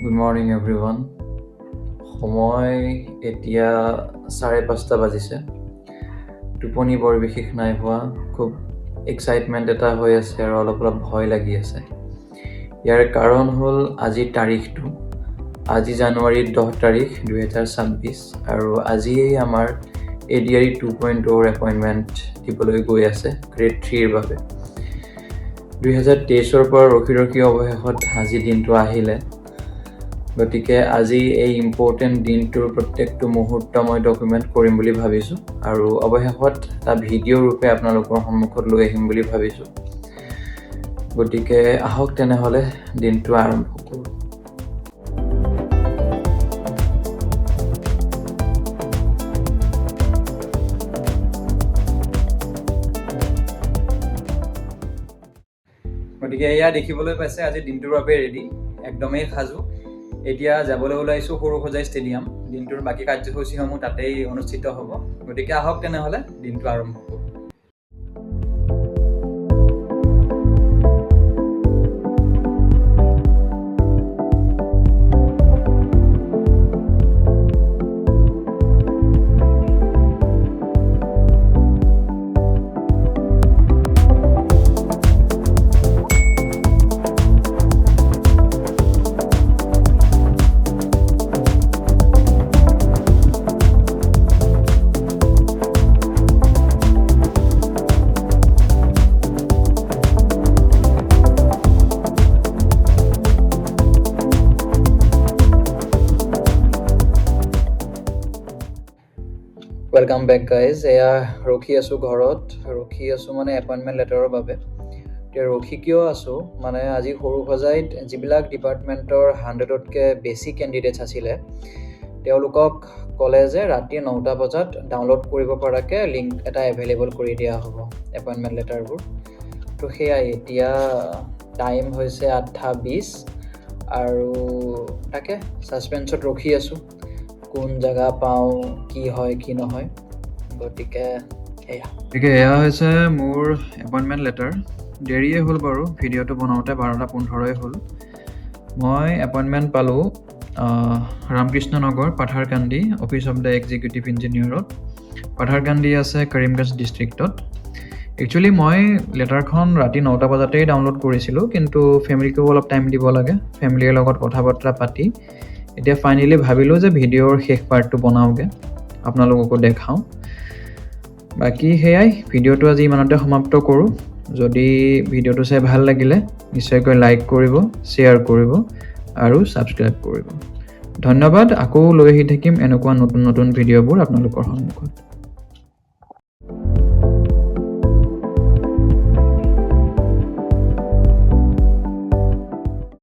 Good morning everyone. সময় এতিয়া 5:30 বাজিছে। টোপনি বৰ বিশেষ নাই হোৱা, খুব এক্সাইটমেণ্ট এটা হৈ আছে আৰু অলপ ভয় লাগি আছে। ইয়াৰ কাৰণ হ'ল আজিৰ তাৰিখটো। আজি জানুৱাৰীৰ 10 তাৰিখ 2026 আৰু আজিয়েই আমাৰ ADRE 2.0 এপইণ্টমেণ্ট দিবলৈ গৈ আছে গ্ৰেড 3ৰ বাবে। 2023ৰ পৰা ৰখি অৱশেষত আজি দিনটো আহিলে। গতিকে আজি এই ইম্পৰ্টেণ্ট দিনটোৰ প্ৰত্যেকটো মুহূৰ্ত মই ডকুমেণ্ট কৰিম বুলি ভাবিছোঁ আৰু অৱশেষত এটা ভিডিঅ' ৰূপে আপোনালোকৰ সন্মুখত লৈ আহিম বুলি ভাবিছোঁ। গতিকে আহক তেনেহ'লে দিনটো আৰম্ভ কৰোঁ। গতিকে এয়া দেখিবলৈ পাইছে আজি দিনটোৰ বাবে ৰেডি, একদমেই সাজু। এতিয়া যাবলৈ ওলাইছোঁ সৰুসজাই ষ্টেডিয়াম। দিনটোৰ বাকী কাৰ্যসূচীসমূহ তাতেই অনুষ্ঠিত হ'ব। গতিকে আহক তেনেহ'লে দিনটো আৰম্ভ কৰোঁ। Welcome back guys. এয়া ৰখি আছোঁ ঘৰত, ৰখি আছোঁ মানে এপইণ্টমেণ্ট লেটাৰৰ বাবে। এতিয়া ৰখি কিয় আছোঁ মানে আজি সৰুসজাইত যিবিলাক ডিপাৰ্টমেণ্টৰ 100তকৈ বেছি কেণ্ডিডেটছ আছিলে তেওঁলোকক ক'লে যে ৰাতি 9টা বজাত ডাউনলোড কৰিব পৰাকৈ লিংক এটা এভেইলেবল কৰি দিয়া হ'ব এপইণ্টমেণ্ট লেটাৰবোৰ। তো সেয়াই এতিয়া টাইম হৈছে 8:20 আৰু তাকে ছাছপেন্সত ৰখি আছোঁ কোন জেগা পাওঁ, কি হয় কি নহয়। গতিকে এয়া হৈছে মোৰ এপইণ্টমেণ্ট লেটাৰ। দেৰিয়ে হ'ল বাৰু, ভিডিঅ'টো বনাওঁতে 12:15 হ'ল। মই এপইণ্টমেণ্ট পালোঁ Ramkrishna Nagar Patharkandi office of the executive ইঞ্জিনিয়াৰত। পাথাৰকান্দি আছে কৰিমগঞ্জ ডিষ্ট্ৰিক্টত। একচুৱেলি মই লেটাৰখন ৰাতি 9টা বজাতেই ডাউনলোড কৰিছিলোঁ, কিন্তু ফেমিলিকো অলপ টাইম দিব লাগে। ফেমিলিৰ লগত কথা বতৰা পাতি এতিয়া ফাইনেলি ভাবিলোঁ যে ভিডিঅ'ৰ শেষ পাৰ্টটো বনাওঁগৈ, আপোনালোককো দেখাওঁ। বাকী সেয়াই, ভিডিঅ'টো আজি ইমানতে সমাপ্ত কৰোঁ। যদি ভিডিঅ'টো চাই ভাল লাগিলে নিশ্চয়কৈ লাইক কৰিব, শ্বেয়াৰ কৰিব আৰু ছাবস্ক্ৰাইব কৰিব। ধন্যবাদ। আকৌ লৈ আহি থাকিম এনেকুৱা নতুন ভিডিঅ'বোৰ আপোনালোকৰ সন্মুখত।